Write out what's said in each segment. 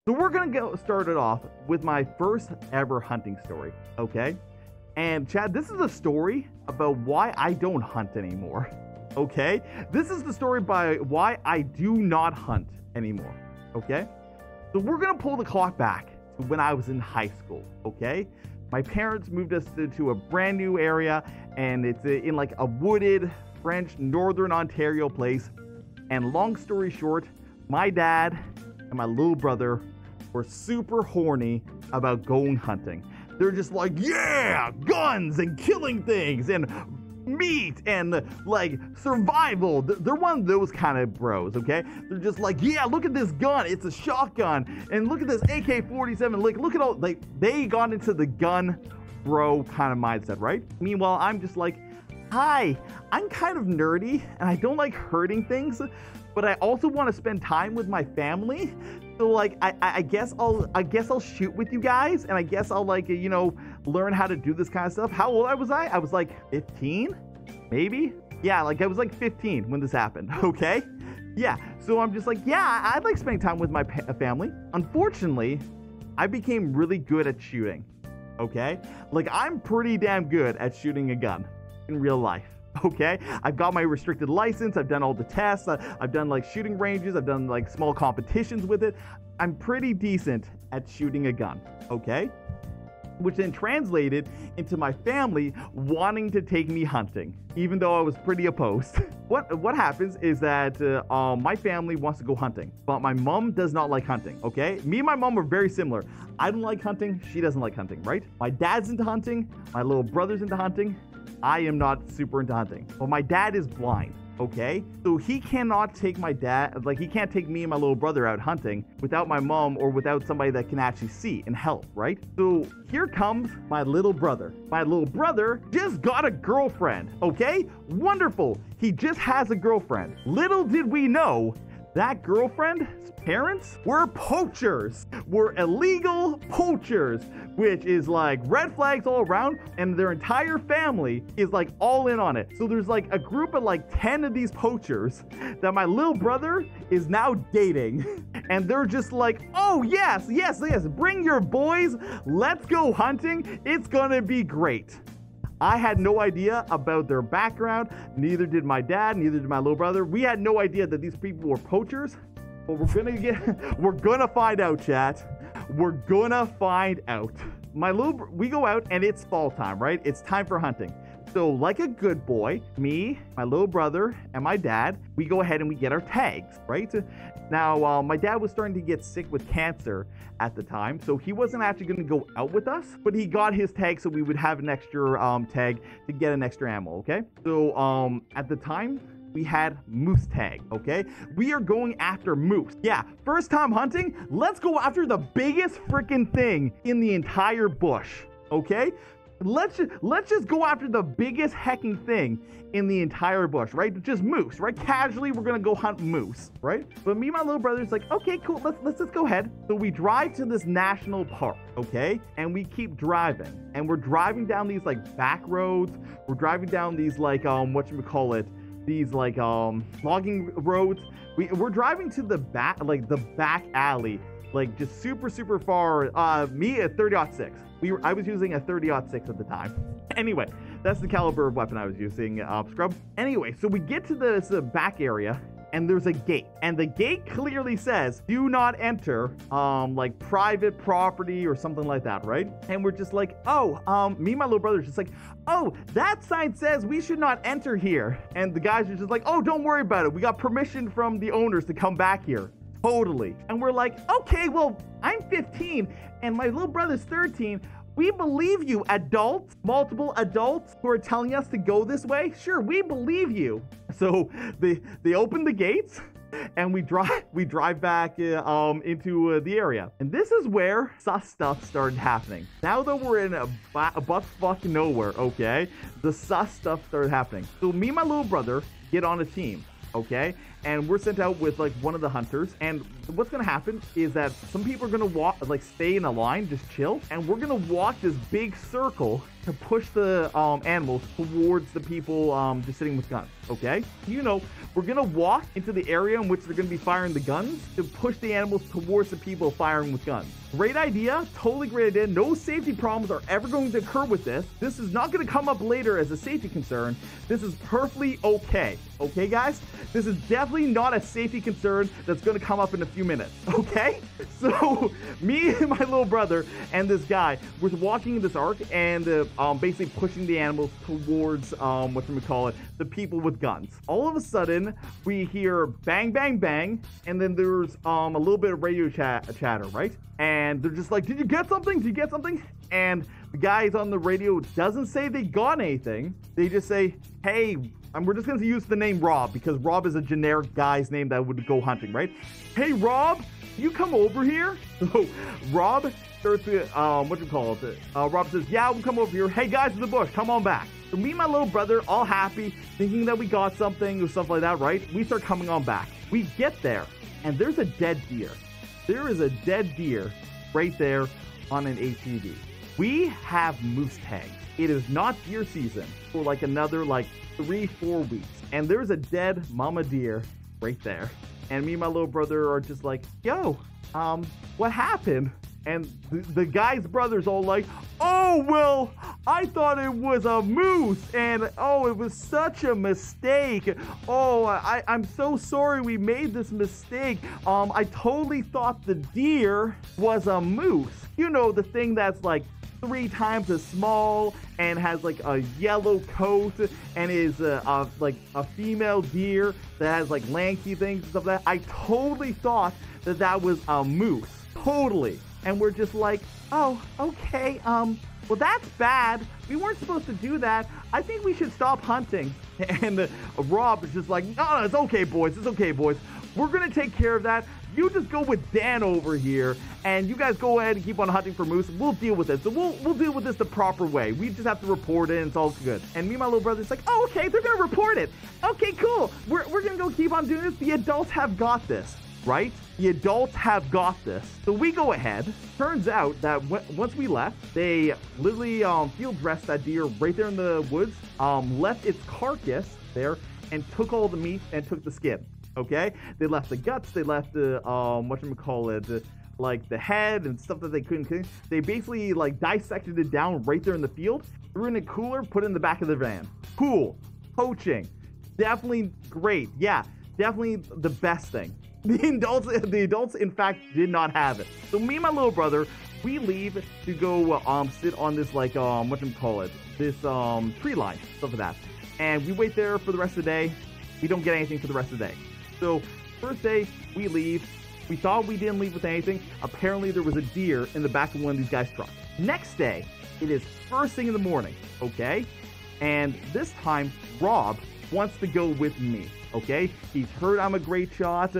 So we're gonna go start it off with my first ever hunting story, okay? And Chad, this is a story about why I don't hunt anymore, okay? This is the story by why I do not hunt anymore, okay? So we're gonna pull the clock back to when I was in high school, okay? My parents moved us to a brand new area, and it's in like a wooded French northern Ontario place. And long story short, my dad and my little brother were super horny about going hunting. They're just like, yeah, guns and killing things and meat and like survival. They're one of those kind of bros, okay? They're just like, yeah, look at this gun. It's a shotgun. And look at this AK-47. Like, look at all, like, they got into the gun bro kind of mindset, right? Meanwhile, I'm just like, hi, I'm kind of nerdy and I don't like hurting things, but I also want to spend time with my family. So like, I guess I'll shoot with you guys, and I guess I'll like, you know, learn how to do this kind of stuff. How old was I? I was like 15, maybe? Yeah, like I was like 15 when this happened, okay? Yeah, so I'm just like, yeah, I'd like spending time with my family. Unfortunately, I became really good at shooting, okay? Like, I'm pretty damn good at shooting a gun in real life. Okay, I've got my restricted license. I've done all the tests. I've done like shooting ranges. I've done like small competitions with it. I'm pretty decent at shooting a gun. Okay, which then translated into my family wanting to take me hunting, even though I was pretty opposed. What happens is that my family wants to go hunting, but my mom does not like hunting. Okay, me and my mom are very similar. I don't like hunting. She doesn't like hunting. Right? My dad's into hunting. My little brother's into hunting. I am not super into hunting. But my dad is blind, okay? So he cannot take my dad, like he can't take me and my little brother out hunting without my mom or without somebody that can actually see and help, right? So here comes my little brother. My little brother just got a girlfriend, okay? Wonderful. He just has a girlfriend. Little did we know that girlfriend's parents were poachers, were illegal poachers, which is like red flags all around, and their entire family is like all in on it. So there's like a group of like 10 of these poachers that my little brother is now dating. And they're just like, oh yes, yes, yes, bring your boys, let's go hunting, it's gonna be great. I had no idea about their background, neither did my dad, neither did my little brother. We had no idea that these people were poachers, but we're gonna find out, chat. We're gonna find out. We go out and it's fall time, right? It's time for hunting. So like a good boy, me, my little brother, and my dad, we go ahead and we get our tags, right? Now, my dad was starting to get sick with cancer at the time, so he wasn't actually going to go out with us, but he got his tag so we would have an extra tag to get an extra ammo, okay? So at the time, we had moose tag, okay? We are going after moose. Yeah, first time hunting, let's go after the biggest freaking thing in the entire bush, okay? Let's just go after the biggest hecking thing in the entire bush, right? Just moose, right? Casually, we're gonna go hunt moose, right? But me and my little brother's like, okay, cool, let's just go ahead. So we drive to this national park, okay? And we keep driving, and we're driving down these like back roads. We're driving down these like these like logging roads. We're driving to the back alley, like just super far. Me at 30-06. I was using a 30-06 at the time. Anyway, that's the caliber of weapon I was using, Scrub. Anyway, so we get to this back and there's a gate. And the gate clearly says, do not enter, like private property or something like that, right? And we're just like, oh, me and my little brother's just like, oh, that sign says we should not enter here. And the guys are just like, oh, don't worry about it. We got permission from the owners to come back here. Totally. And we're like, okay, well, I'm 15 and my little brother's 13. We believe you, adults, multiple adults who are telling us to go this way. Sure, we believe you. So they open the gates and we drive back into the area. And this is where sus stuff started happening. Now that we're in a butt nowhere, okay, the sus stuff started happening. So me and my little brother get on a team, okay? and we're sent out with like one of the hunters. And what's gonna happen is that some people are gonna walk, like stay in a line, just chill, and we're gonna walk this big circle to push the animals towards the people just sitting with guns. Okay, you know, we're gonna walk into the area in which they're gonna be firing the guns to push the animals towards the people firing with guns. Great idea, totally great idea. No safety problems are ever going to occur with this. This is not going to come up later as a safety concern. This is perfectly okay. Okay, guys? This is definitely not a safety concern that's going to come up in a few minutes. Okay? So, me and my little brother and this guy was walking in this arc and basically pushing the animals towards, the people with guns. All of a sudden, we hear bang, bang, bang, and then there's a little bit of radio chatter, right? And they're just like, did you get something? Did you get something? And the guys on the radio doesn't say they got anything. They just say, hey, and we're just going to use the name Rob because Rob is a generic guy's name that would go hunting, right? Hey, Rob, you come over here? So Rob starts to, Rob says, yeah, we'll come over here. Hey, guys in the bush, come on back. So me and my little brother, all happy, thinking that we got something or stuff like that, right? We start coming on back. We get there, and there's a dead deer. There is a dead deer right there on an ATV. We have moose tags. It is not deer season for like another 3-4 weeks. And there's a dead mama deer right there. And me and my little brother are just like, yo, what happened? And the guy's brother's all like, oh, well, I thought it was a moose, and oh, it was such a mistake. Oh, I'm so sorry we made this mistake. I totally thought the deer was a moose. You know, the thing that's like 3 times as small and has like a yellow coat and is like a female deer that has like lanky things and stuff like that. I totally thought that was a moose. Totally. And we're just like, oh, okay, well, that's bad. We weren't supposed to do that. I think we should stop hunting. And Rob is just like, no, it's okay, boys. It's okay, boys. We're going to take care of that. You just go with Dan over here, and you guys go ahead and keep on hunting for moose. We'll deal with it. So we'll deal with this the proper way. We just have to report it, and it's all good. And me and my little brother's like, oh, okay, they're going to report it. Okay, cool. We're going to go keep on doing this. The adults have got this. Right? The adults have got this. So we go ahead. Turns out that once we left, they literally field dressed that deer right there in the woods, left its carcass there, and took all the meat and took the skin. Okay? They left the guts, they left the, like the head and stuff that they couldn't clean. They basically like dissected it down right there in the field, threw it in a cooler, put it in the back of the van. Cool. Poaching. Definitely great. Yeah, definitely the best thing. The adults, in fact, did not have it. So me and my little brother, we leave to go sit on this this tree line, stuff like that. And we wait there for the rest of the day. We don't get anything for the rest of the day. So first day, we leave. We thought we didn't leave with anything. Apparently there was a deer in the back of one of these guys' trucks. Next day, it is first thing in the morning, okay? And this time, Rob wants to go with me. Okay, he's heard I'm a great shot.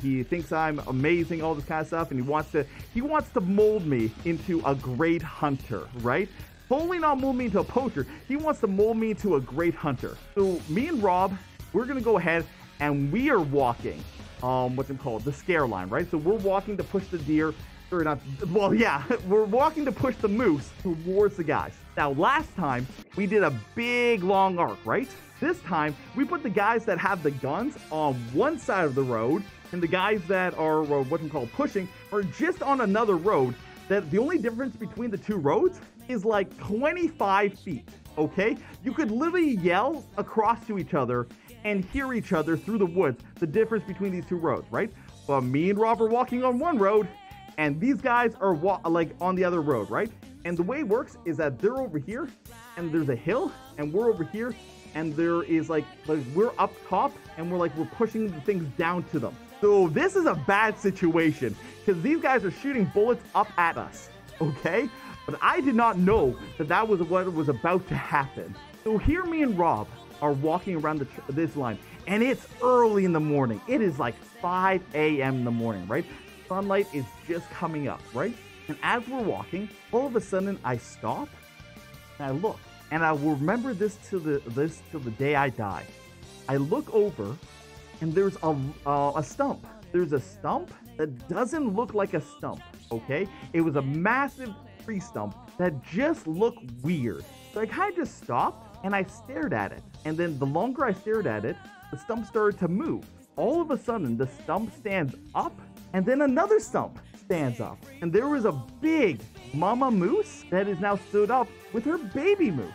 He thinks I'm amazing, all this kind of stuff, and he wants to mold me into a great hunter, right? Totally not mold me into a poacher. He wants to mold me into a great hunter. So me and Rob, we're gonna go ahead and we are walking, the scare line, right? So we're walking to push the deer, or not. Well, yeah, we're walking to push the moose towards the guys. Now, last time we did a big long arc, right? This time, we put the guys that have the guns on one side of the road, and the guys that are pushing are just on another road. That the only difference between the two roads is like 25 feet, okay? You could literally yell across to each other and hear each other through the woods, the difference between these two roads, right? But me and Rob are walking on one road, and these guys are on the other road, right? And the way it works is that they're over here, and there's a hill, and we're over here, and there is like we're up top, and we're pushing the things down to them. So this is a bad situation because these guys are shooting bullets up at us, okay? But I did not know that was what was about to happen. So here me and Rob are walking around this line, and it's early in the morning. It is like 5 a.m. in the morning, right? Sunlight is just coming up, right? And as we're walking, all of a sudden I stop and I look. And I will remember this till the day I die. I look over, and there's a stump. There's a stump that doesn't look like a stump, okay? It was a massive tree stump that just looked weird. So I kind of just stopped and I stared at it. And then the longer I stared at it, the stump started to move. All of a sudden, the stump stands up and then another stump stands up. And there was a big mama moose that is now stood up with her baby moose,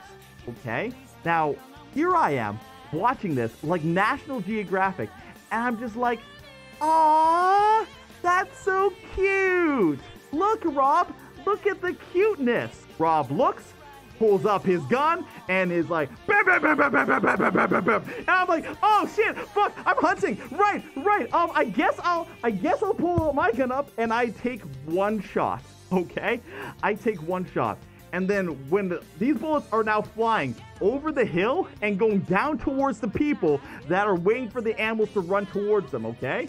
okay? Now, here I am watching this like National Geographic, and I'm just like, aww, that's so cute. Look, Rob, look at the cuteness. Rob looks, pulls up his gun, and is like, bam, bam, bam, bam, bam, bam, bam, bam, bam, bam, bam. And I'm like, oh shit, fuck, I'm hunting. Right. I guess I'll pull my gun up, and I take one shot. Okay, I take one shot. And then when these bullets are now flying over the hill and going down towards the people that are waiting for the animals to run towards them, okay?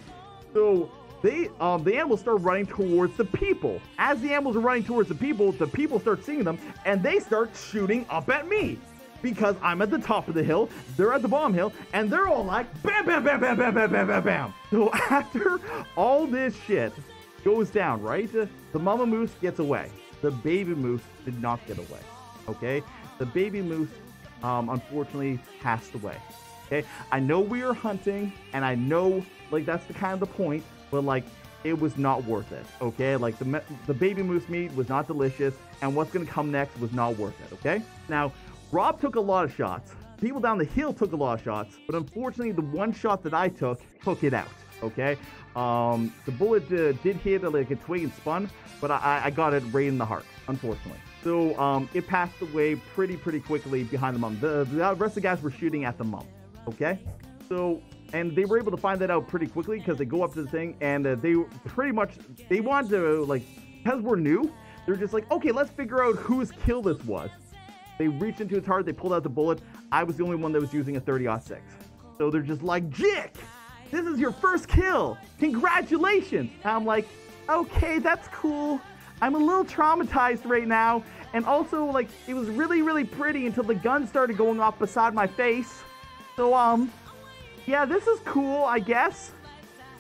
So the animals start running towards the people. As the animals are running towards the people start seeing them, and they start shooting up at me. Because I'm at the top of the hill, they're at the bottom hill, and they're all like, bam, bam, bam, bam, bam, bam, bam, bam, bam. So after all this shit goes down, right? The mama moose gets away. The baby moose did not get away, okay? The baby moose, unfortunately, passed away, okay? I know we were hunting, and I know, like, that's the kind of the point, but, like, it was not worth it, okay? Like, the baby moose meat was not delicious, and what's going to come next was not worth it, okay? Now, Rob took a lot of shots. People down the hill took a lot of shots, but unfortunately, the one shot that I took it out, okay? The bullet did hit like a twig and spun, but I got it right in the heart, unfortunately. So it passed away pretty quickly behind the mum. The rest of the guys were shooting at the mum, okay? So, and they were able to find that out pretty quickly because they go up to the thing and they wanted to, like, because we're new, they're just like, okay, let's figure out whose kill this was. They reached into its heart, they pulled out the bullet. I was the only one that was using a 30-06. So they're just like, Jik, this is your first kill. Congratulations. And I'm like, okay, that's cool. I'm a little traumatized right now. And also, like, it was really pretty until the gun started going off beside my face. So, yeah, this is cool, I guess.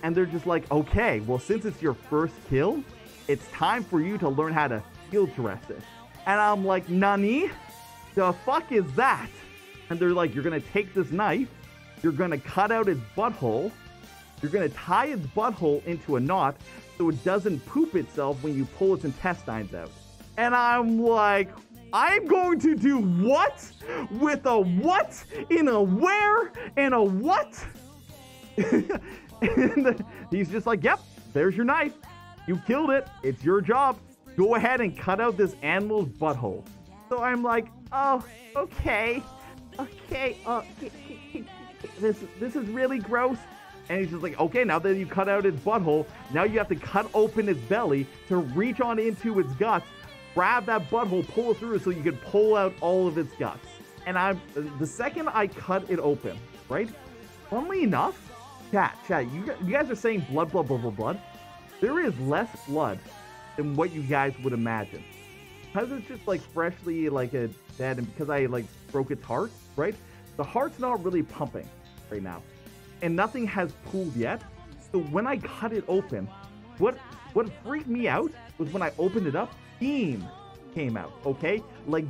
And they're just like, okay, well, since it's your first kill, it's time for you to learn how to field dress it. And I'm like, nani? The fuck is that? And they're like, you're gonna take this knife, you're gonna cut out its butthole, you're gonna tie its butthole into a knot so it doesn't poop itself when you pull its intestines out. And I'm like, I'm going to do what? With a what? In a where? And a what? And he's just like, yep, there's your knife. You killed it. It's your job. Go ahead and cut out this animal's butthole. So I'm like, oh, okay. This is really gross. And he's just like, okay, now that you cut out its butthole, now you have to cut open its belly to reach on into its guts, grab that butthole, pull it through so you can pull out all of its guts. And the second I cut it open, right? Funnily enough, chat, you guys are saying blood. There is less blood than what you guys would imagine. Because it's just like freshly like a dead, and because I like broke its heart, right? The heart's not really pumping right now. And nothing has pooled yet. So when I cut it open, what freaked me out was when I opened it up, steam came out, okay? Like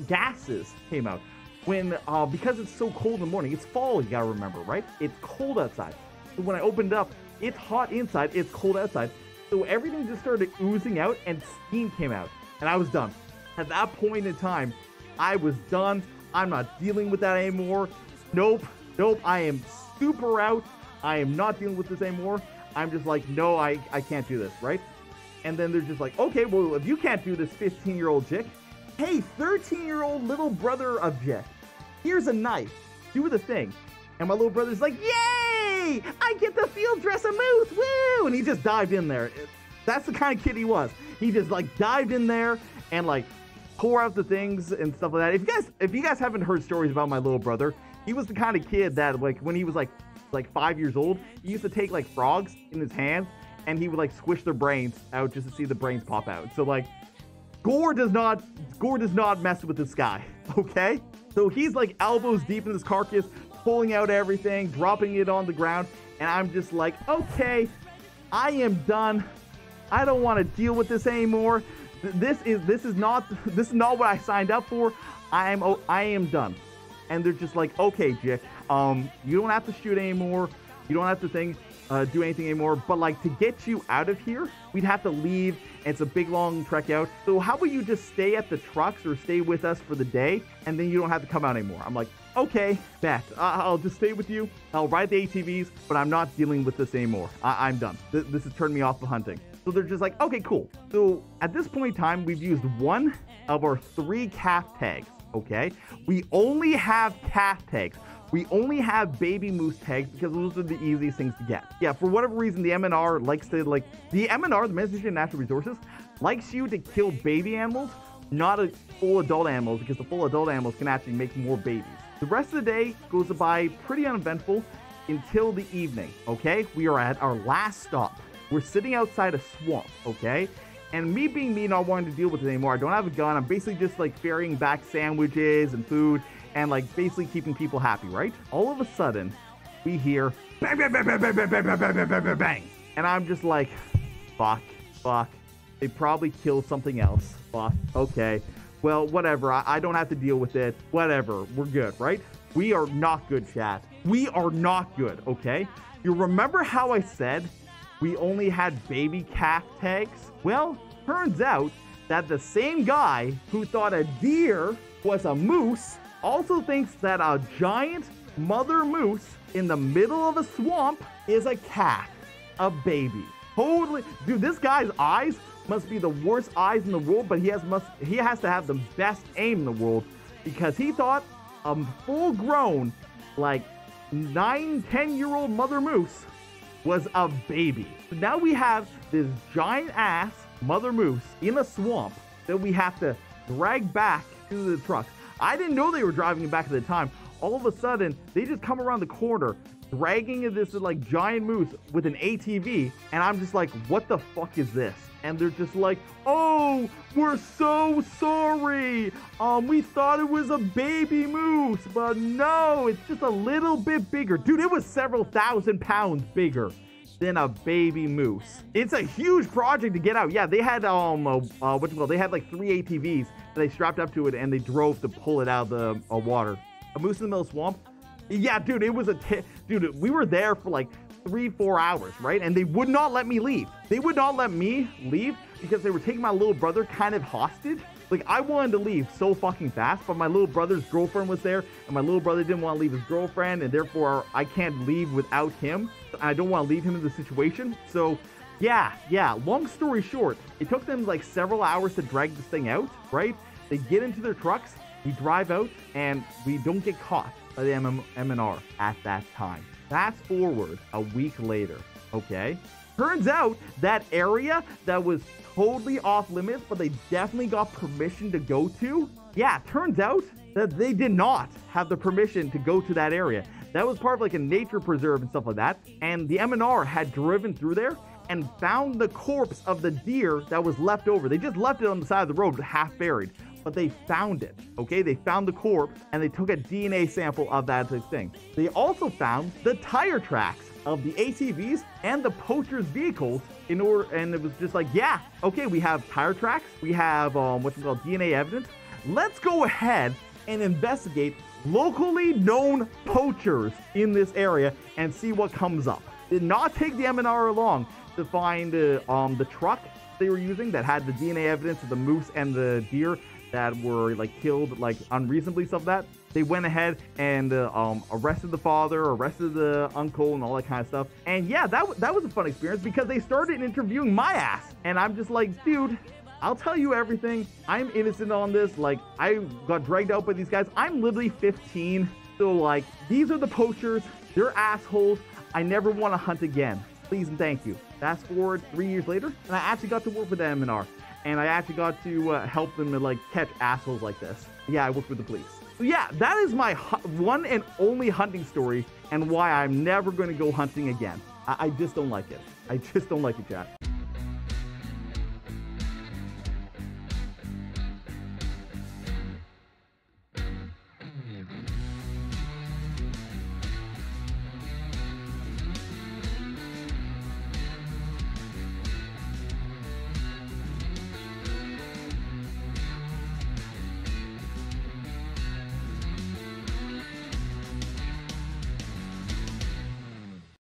gases came out. When, because it's so cold in the morning, it's fall, you gotta remember, right? It's cold outside. So when I opened it up, it's hot inside, it's cold outside. So everything just started oozing out and steam came out. And I was done. At that point in time, I was done. I'm not dealing with that anymore. Nope, I am super out. I am not dealing with this anymore. I'm just like, no, I can't do this, right? And then they're just like, okay, well, if you can't do this, 15-year-old Jik, hey, 13-year-old little brother of Jik, here's a knife. Do the thing. And my little brother's like, yay! I get to field dress a moose, woo! And he just dived in there. That's the kind of kid he was. He just like dived in there and like tore out the things and stuff like that. If you guys haven't heard stories about my little brother, he was the kind of kid that like when he was like 5 years old, he used to take like frogs in his hands and he would like squish their brains out just to see the brains pop out. So like Gore does not mess with this guy, okay? So he's like elbows deep in this carcass, pulling out everything, dropping it on the ground, And I'm just like, okay, I am done. I don't want to deal with this anymore. This is not what I signed up for. I am done. And they're just like, okay, Jik, you don't have to shoot anymore. You don't have to do anything anymore. But like, to get you out of here, we'd have to leave. And it's a big long trek out. So how about you just stay at the trucks or stay with us for the day, and then you don't have to come out anymore. I'm like, okay, bet. I'll just stay with you. I'll ride the ATVs, but I'm not dealing with this anymore. I'm done. This has turned me off of hunting. So they're just like, okay, cool. So at this point in time, we've used one of our 3 calf tags, okay? We only have calf tags. We only have baby moose tags because those are the easiest things to get. Yeah, for whatever reason, the MNR likes to, the Ministry of Natural Resources, likes you to kill baby animals, not full adult animals, because the full adult animals can actually make more babies. The rest of the day goes by pretty uneventful until the evening, okay? We are at our last stop. We're sitting outside a swamp, okay? And me being me, not wanting to deal with it anymore, I don't have a gun. I'm basically just like ferrying back sandwiches and food and like basically keeping people happy, right? All of a sudden, we hear bang, bang, bang, bang, bang, bang, bang, bang, bang, bang, bang. And I'm just like, fuck. They probably killed something else. Fuck, okay. Well, whatever. I don't have to deal with it. Whatever. We're good, right? We are not good, chat. We are not good, okay? You remember how I said we only had baby calf tags? Well, turns out that the same guy who thought a deer was a moose also thinks that a giant mother moose in the middle of a swamp is a calf, a baby. Totally. Dude, this guy's eyes must be the worst eyes in the world, but he has to have the best aim in the world, because he thought a full-grown, like 9-10-year-old mother moose was a baby. So now we have this giant ass mother moose in a swamp that we have to drag back to the trucks. I didn't know they were driving it back at the time. All of a sudden, they just come around the corner dragging this like giant moose with an ATV, and I'm just like, what the fuck is this? And they're just like, oh, we're so sorry. We thought it was a baby moose, but no, it's just a little bit bigger. Dude, it was several thousand pounds bigger than a baby moose. It's a huge project to get out. Yeah, they had they had like 3 ATVs that they strapped up to it, and they drove to pull it out of the water. A moose in the middle of the swamp. Yeah, dude, it was dude, we were there for like 3-4 hours, right? And they would not let me leave. They would not let me leave because they were taking my little brother kind of hostage. Like, I wanted to leave so fucking fast, but my little brother's girlfriend was there, and my little brother didn't want to leave his girlfriend, and therefore I can't leave without him. I don't want to leave him in the situation. So yeah, long story short, it took them like several hours to drag this thing out, right? They get into their trucks, we drive out, and we don't get caught by the MNR at that time. Fast forward a week later, okay? Turns out that area that was totally off limits, but they definitely got permission to go to. Yeah, turns out that they did not have the permission to go to that area. That was part of like a nature preserve and stuff like that. And the MNR had driven through there and found the corpse of the deer that was left over. They just left it on the side of the road, half buried. But they found it, okay? They found the corpse, and they took a DNA sample of that thing. They also found the tire tracks of the ATVs and the Poachers vehicles and it was just like, yeah, okay, we have tire tracks, we have DNA evidence. Let's go ahead and investigate locally known poachers in this area and see what comes up. Did not take the MNR along to find the truck they were using that had the DNA evidence of the moose and the deer that were like killed like unreasonably, stuff like that. They went ahead and arrested the father, arrested the uncle, and all that kind of stuff. And yeah, that was a fun experience because they started interviewing my ass, and I'm just like, dude, I'll tell you everything. I'm innocent on this. Like, I got dragged out by these guys. I'm literally 15, so like, these are the poachers. They're assholes. I never want to hunt again. Please and thank you. Fast forward 3 years later, and I actually got to work with the MNR. And I actually got to help them like catch assholes like this. Yeah, I worked with the police. So yeah, that is my one and only hunting story, and why I'm never going to go hunting again. I just don't like it. I just don't like it, chat.